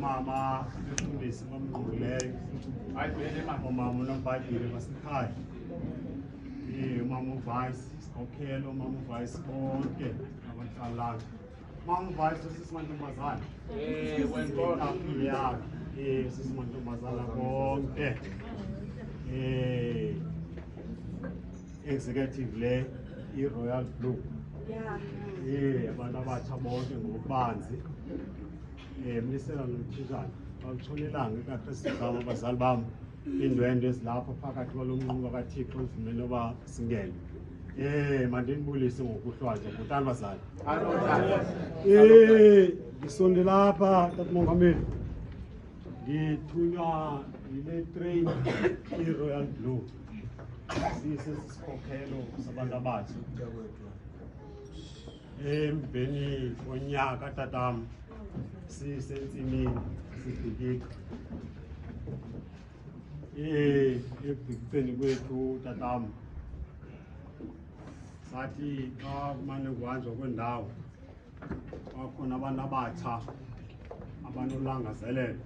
Mama, this one leg. I pay them, Mamma, not by the was the high. Mamma Vice, okay, no Mamma Vice, okay. I want Mamma Vice, this is one to Mazan. When God up here, this is one to Mazala, okay. Executive Royal Blue. Yeah, abantu abatsha bonke ngokubanzi. Mnisela nomthizana. Bawutholelanga kaKristu abazali bami indwendwe ezilapha phakathi kwalomnquko kaThixo ivumele oba singene. Mandinibulise ngokuhlwaza kutani bazali. Ngisonde lapha taTmongameli. Ngithunywa yile train iRoyal Blue. Sisesikhokelo sabantu abatsha. Emveni konyaka tatam sisensimini sidikika. Ekubhikiseni kwethu tatam sathi xa kumane kuhanjwa kwendawo kwakhona abantu abatsha abanolangazelelo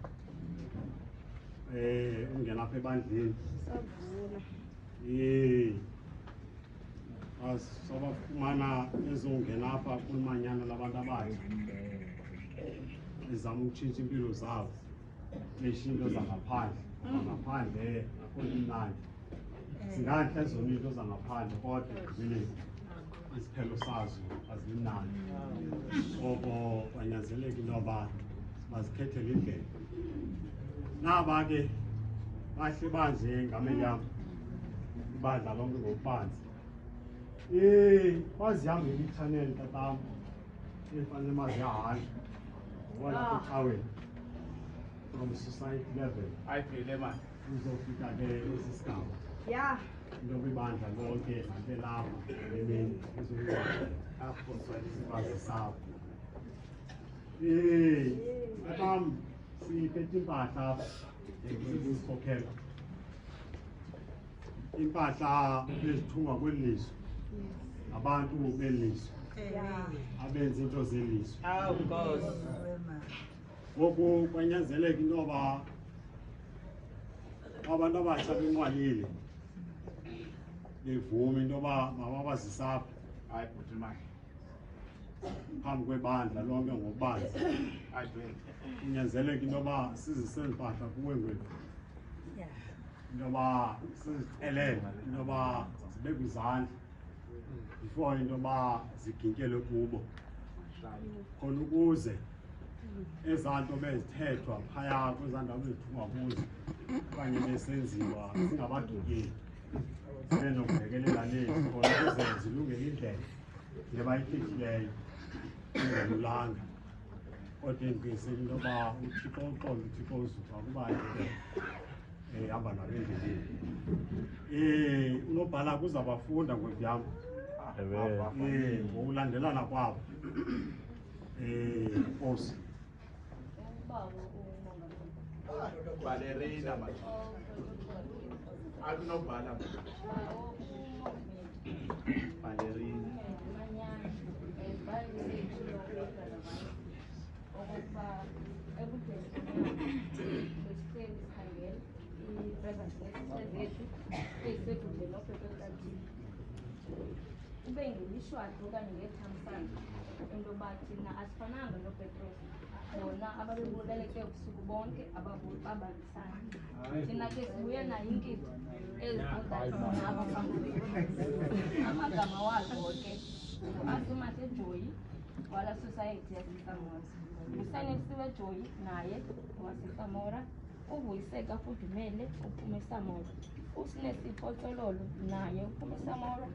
ungena apha ebandleni sabafumana ezongena apha kulumanyano labantu abatsha ezama ukutshintsha impilo zabo beshiya into zangaphandle ngaphandle akho imnandi zingahle zona into zangaphandle kodwa vele isiphelo sazo azimnandi ngoko kwanyanzeleka into yoba bazikhethele indlela naba ke bahle banje ngameli yam ibandla lonke ngokubanzi bazihambela i-channel tatam efanele maziyahanjwa ngoba ecaweni from society level uzofika ke esi sigaba into kwibandla lonke nante lapha nemini izobazisapho tatam siphethe impahla ezizikhokhela impahla ezithungwa kweli lizwe abantu beli lizwe abenza into zeli lizwe ngoku kwanyanzeleka into yoba abantu abatsha benqwalile bevuma into yoba mababazisapho phambi kwebandla lonke ngokubanzi kunyanzeleka into yoba sizisezi mpahla kuwe ngwethu into yoba sizixelele into yoba zibe kwizandla before into yoba zigintyelwe kubo khona ukuze ezaa nto bezithethwa phaya kwezaa ndawo bezithungwa kuzo okanye besenziwa zingabadukeli zibe nokubhekelela nezi khona ukuze zilungele indlela le bayikhethileyo ingelulanga kodwa endiqiniseka into yoba uThixo uqonda uThixo uzupha kuba hamba nabo endleleni unobhala kuzabafunda ngwevu yam ngokulandelana kwabo Nkosi Ballerina akunobhala ballerina ube ngelishwathi okanye ngethamsanqa into yoba thina asifananga noPetros bona ababebuleleke ubusuku bonke babambisana thina ke sibuye nayo inkitho amagama wazo ke Samora wala Society yaseSamora uSanelisiwe Joy naye waseSamora uVuyiseka Fudumele uphuma eSamora uSinesipho Tsololo naye uphuma eSamora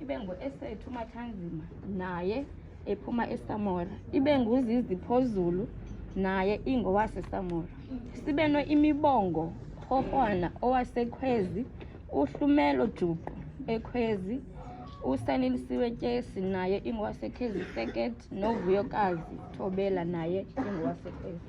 ibe nguEsethu Mathanzima naye ephuma eSamora ibe nguZizipho Zulu naye ingowaseSamora sibe no Imibongo Rhohwana owaseKhwezi uHlumelo Juqu eKhwezi uSanelisiwe Tyesi naye ingowaseKhezi Second noVuyokazi Thobela naye ingowaseKhwezi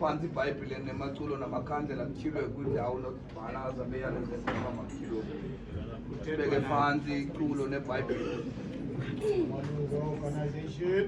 Phansi iBhayibhile nemaculo namakhandlela kuthilwe kwindawo nokubhalaza beyalezesema makilo kutheleke phansi iculo neBhayibhile. Organization.